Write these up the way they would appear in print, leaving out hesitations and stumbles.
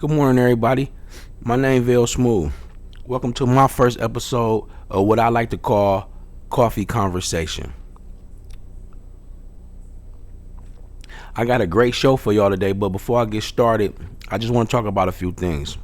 Good morning, everybody. My name Vale Smooth. Welcome to my first episode of what I like to call Coffee Conversation. I got a great show for y'all today, but before I get started, I just want to talk about a few things.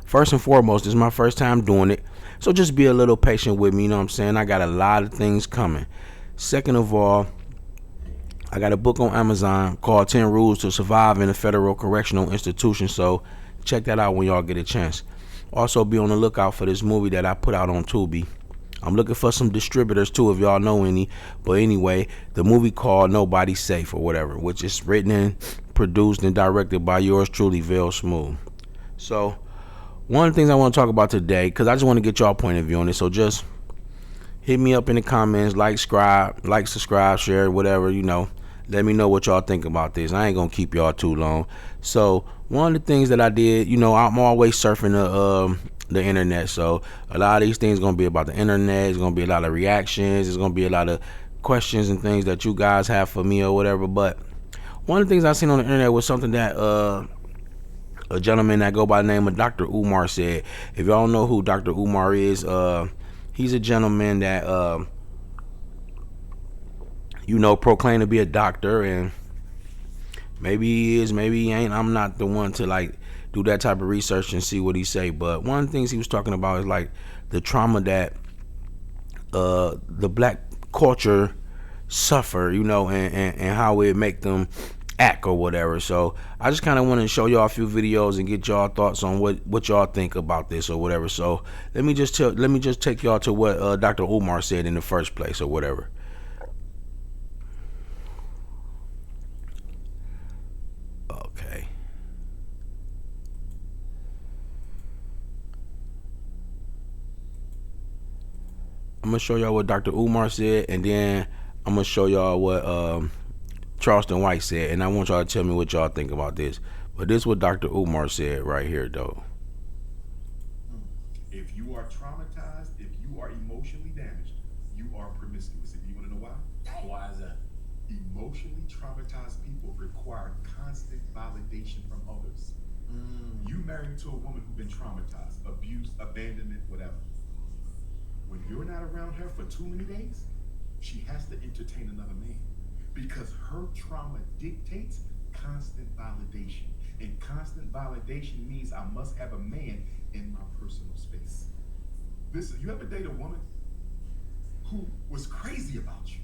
First and foremost, this is my first time doing it, so just be a little patient with me, you know what I'm saying? I got a lot of things coming. Second of all, I got a book on Amazon called 10 Rules to Survive in a Federal Correctional Institution, so check that out when y'all get a chance. Also, be on the lookout for this movie that I put out on Tubi. I'm looking for some distributors too, if y'all know any. But anyway, the movie called Nobody's Safe or whatever, which is written and produced and directed by yours truly, Vale Smooth. So, one of the things I want to talk about today, because I just want to get y'all point of view on it, so just hit me up in the comments, like, subscribe, share, whatever, Let me know what y'all think about this. I ain't gonna keep y'all too long. So one of the things that I did, I'm always surfing the internet. So a lot of these things gonna be about the internet. It's gonna be a lot of reactions. It's gonna be a lot of questions and things that you guys have for me or whatever. But one of the things I seen on the internet was something that a gentleman that go by the name of Dr. Umar said. If y'all don't know who Dr. Umar is, he's a gentleman that proclaim to be a doctor, and maybe he is, maybe he ain't. I'm not the one to do that type of research and see what he say. But one of the things he was talking about is the trauma that the black culture suffer, and how it make them act or whatever. So I just kind of want to show y'all a few videos and get y'all thoughts on what y'all think about this or whatever. So let me just take y'all to what Dr. Umar said in the first place or whatever. Okay. I'm gonna show y'all what Dr. Umar said, and then I'm gonna show y'all what Charleston White said, and I want y'all to tell me what y'all think about this. But this is what Dr. Umar said right here, though. If you are traumatized, if you are emotionally damaged, you are promiscuous. If you want to know why? Why is that? Emotionally traumatized people require constant validation from others. You married to a woman who's been traumatized, abused, abandonment, whatever. When you're not around her for too many days, she has to entertain another man because her trauma dictates constant validation. And constant validation means I must have a man in my personal space. Listen, you ever date a woman who was crazy about you?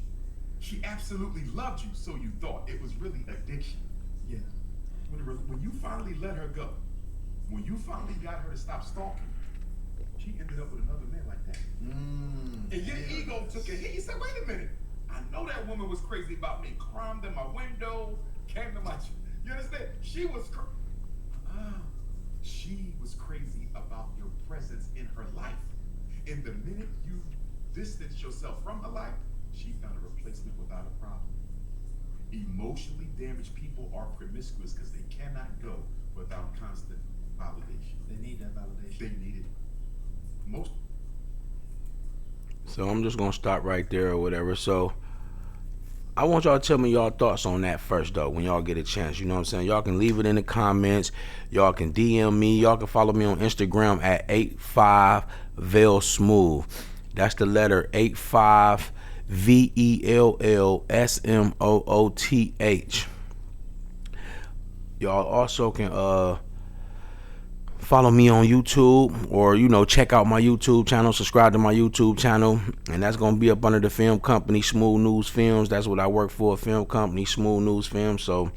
She absolutely loved you, so you thought. It was really addiction. Yeah. When you finally let her go, when you finally got her to stop stalking, she ended up with another man like that. And your ego took a hit. You said, wait a minute. I know that woman was crazy about me. Climbed in my window, came to my... You understand? She was crazy about your presence in her life. And the minute you distance yourself from her life, she found a replacement without a problem. Emotionally damaged people are promiscuous because they cannot go without constant validation. They need that validation. They need it. So I'm just gonna stop right there or whatever. So I want y'all to tell me y'all thoughts on that first, though, when y'all get a chance. You know what I'm saying? Y'all can leave it in the comments. Y'all can DM me. Y'all can follow me on Instagram at 85ValeSmooth. That's the letter 85VELLSMOOTH. Y'all also can follow me on YouTube, or check out my YouTube channel, subscribe to my YouTube channel, and that's gonna be up under the film company Smooth News Films. That's what I work for, a film company, Smooth News Films. So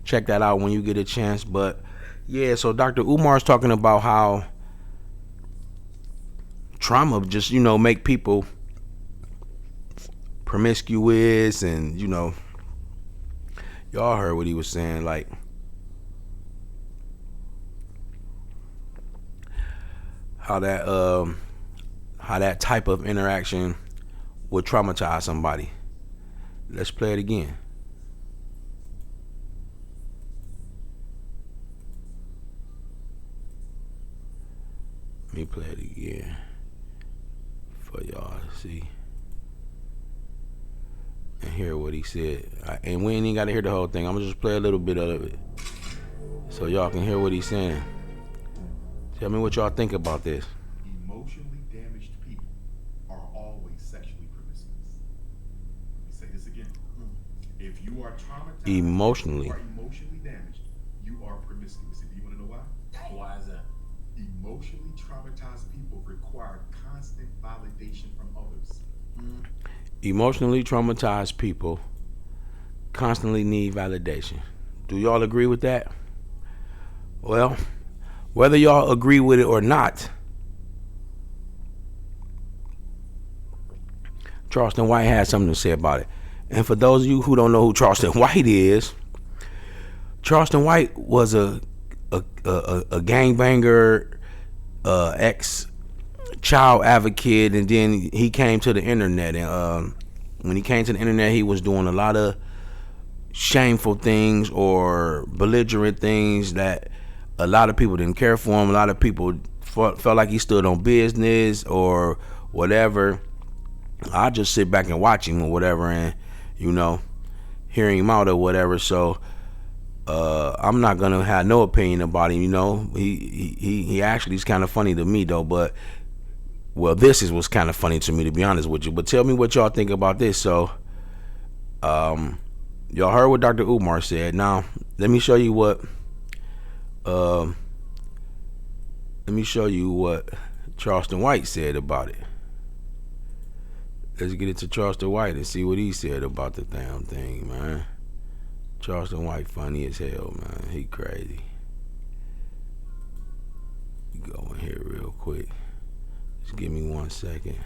check that out when you get a chance. But yeah, so Dr. Umar's talking about how trauma just make people promiscuous, and y'all heard what he was saying, how that type of interaction would traumatize somebody. Let's play it again. Let me play it again for y'all to see and hear what he said. And we ain't even got to hear the whole thing. I'm gonna just play a little bit of it. so y'all can hear what he's saying. Tell me what y'all think about this. Emotionally damaged people are always sexually promiscuous. Let me say this again. If you are traumatized, Emotionally. if you are emotionally damaged, you are promiscuous. And do you want to know why? Why is that? Emotionally traumatized people require constant validation from others. Emotionally traumatized people constantly need validation. Do y'all agree with that? Well, whether y'all agree with it or not, Charleston White had something to say about it. And for those of you who don't know who Charleston White is, Charleston White was a gangbanger, ex child advocate, and then he came to the internet. And when he came to the internet, he was doing a lot of shameful things or belligerent things that a lot of people didn't care for him. A lot of people felt like he stood on business or whatever. I just sit back and watch him or whatever, and hearing him out or whatever. So I'm not gonna have no opinion about him. He actually is kind of funny to me though. But this is what's kind of funny to me, to be honest with you. But tell me what y'all think about this. So y'all heard what Dr. Umar said. Now let me show you what Charleston White said about it. Let's get into Charleston White and see what he said about the damn thing, man. Charleston White funny as hell, man. He crazy. Go in here real quick. Just give me 1 second.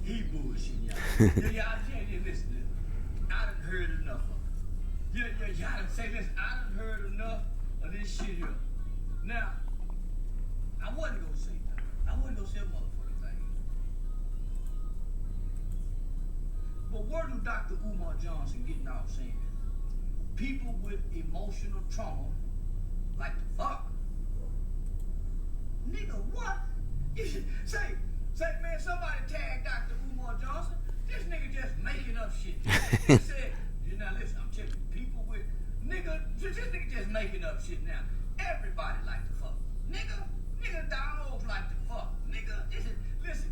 He bullshit, y'all. Y'all can't listen. I done heard enough of it. Y'all done say, listen, I done heard enough of this shit here. Now, I wasn't gonna say that. I wasn't gonna say a motherfucking thing. But where do Dr. Umar Johnson getting off saying people with emotional trauma like to fuck? Nigga, what? Say, man, somebody tag Dr. Umar Johnson. This nigga just making up shit. He said, now listen, I'm telling you, people with, this nigga just making up shit now. Everybody like to fuck. Nigga, dogs like to fuck. Nigga, listen,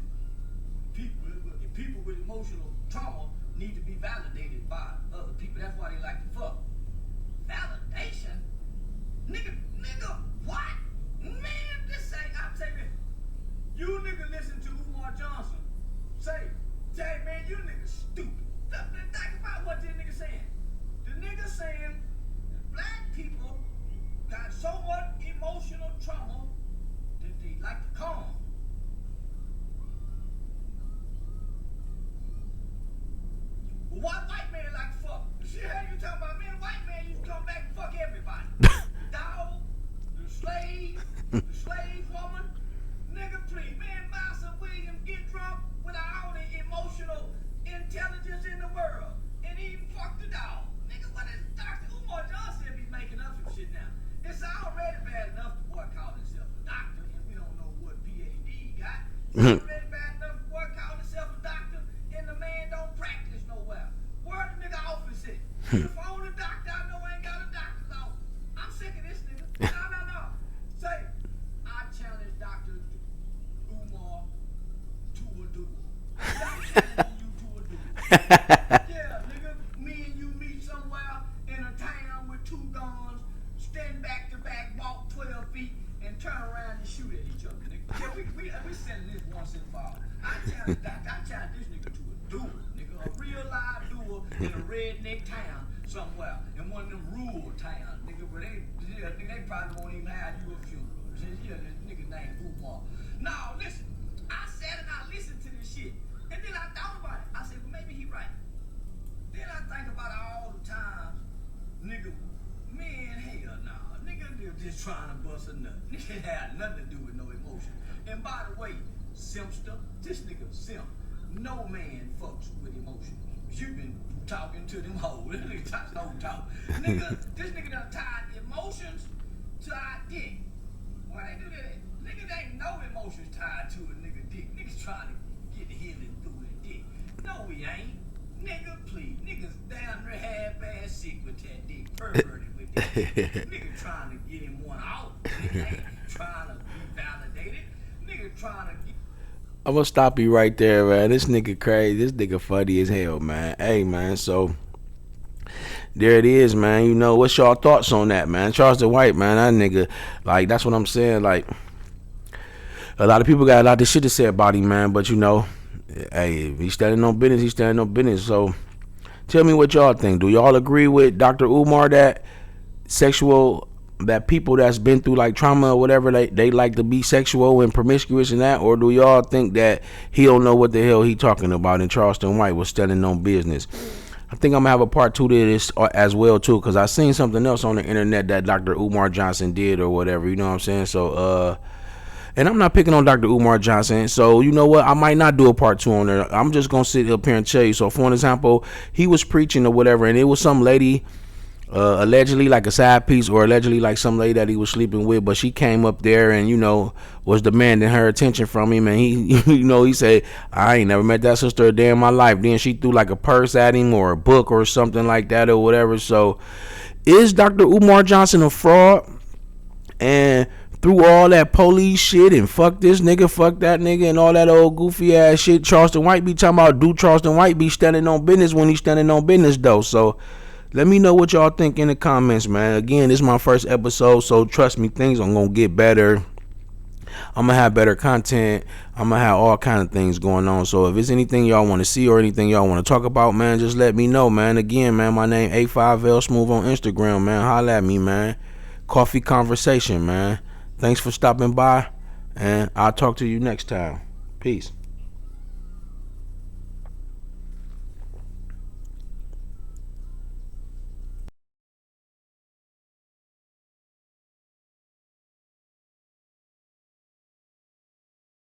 people with emotional trauma need to be validated by other people. That's why they like to fuck. Validation? Nigga, what? Man, this ain't, I'm saying, you nigga listen to Umar Johnson. Say, man, you nigga stupid. Think about what this nigga saying. The nigga saying that black people got so much emotional trauma that they like to calm. Why white man like to fuck? Shit, how you talking about, man? White man used to come back and fuck everybody. The dog, the slave woman. Nigga, please, man, Master William get drunk with all the emotional intelligence in the world. And he fuck the dog. Nigga, what is Dr. Umar Johnson be making up some shit now? It's already bad enough the boy called himself a doctor, and we don't know what PhD he got. It's already bad enough the boy called himself a doctor, and the man don't practice nowhere. Where the nigga office at? The only doctor I know ain't got a doctor's office. I'm sick of this nigga. No. Say, I challenge Dr. Umar to a duel. I'm challenging you to a duel. Yeah, nigga, me and you meet somewhere in a town with two guns, stand back to back, walk 12 feet, and turn around and shoot at each other, nigga. Yeah, we settling this once and for all. I challenge this nigga to a duel, nigga. A real live duel in a redneck town somewhere, in one of them rural towns, nigga, where they probably won't even have you a funeral. Yeah, this nigga named Umar. Now, listen, I sat and I listened to this shit, and then I thought about it. I said, well, maybe he right. Then I think about all the times, nigga, man, hell nah. Nigga, they're just trying to bust a nut. Nigga had nothing to do with no emotion. And by the way, Simpster, this nigga Simp, no man fucks with emotions. You been talking to them hoes. This nigga talk. Nigga, this nigga done tied emotions to our dick. Why they do that? Niggas ain't no emotions tied to a nigga dick. Niggas trying to get the healing No, we ain't. Nigga, please. Niggas down there half-ass sick with that dick. Perverted with that dick. Nigga trying to get him one out. Nigga ain't trying to be validated. Nigga trying to get... I'm gonna stop you right there, man. This nigga crazy. This nigga funny as hell, man. Hey, man, so there it is, man. You know, what's y'all thoughts on that, man? Charles White, man, that nigga, like, that's what I'm saying. Like, a lot of people got a lot of shit to say about him, man. But, you know, hey, if he's standing on business, he's standing on business. So tell me what y'all think. Do y'all agree with Dr. Umar that people that's been through like trauma or whatever, they like to be sexual and promiscuous and that? Or do y'all think that he don't know what the hell he talking about and Charleston White was standing on business? I think I'm gonna have a part 2 to this as well too, because I seen something else on the internet that Dr. Umar Johnson did or whatever, you know what I'm saying? So and I'm not picking on Dr. Umar Johnson, so you know what, I might not do a part 2 on there. I'm just gonna sit up here and tell you. So for an example, he was preaching or whatever, and it was some lady, allegedly like a side piece, or allegedly like some lady that he was sleeping with, but she came up there and, you know, was demanding her attention from him, and he you know, he said, I ain't never met that sister a day in my life. Then she threw like a purse at him or a book or something like that or whatever. So is Dr. Umar Johnson a fraud? And through all that police shit and fuck this nigga, fuck that nigga, and all that old goofy ass shit, Charleston White be talking about, do Charleston White be standing on business when he's standing on business though? So let me know what y'all think in the comments, man. Again, this is my first episode, so trust me, things are gonna get better. I'm gonna have better content. I'm gonna have all kind of things going on. So if it's anything y'all want to see or anything y'all want to talk about, man, just let me know, man. Again, man, my name A5L Smooth on Instagram, man. Holla at me, man. Coffee conversation, man. Thanks for stopping by, and I'll talk to you next time. Peace.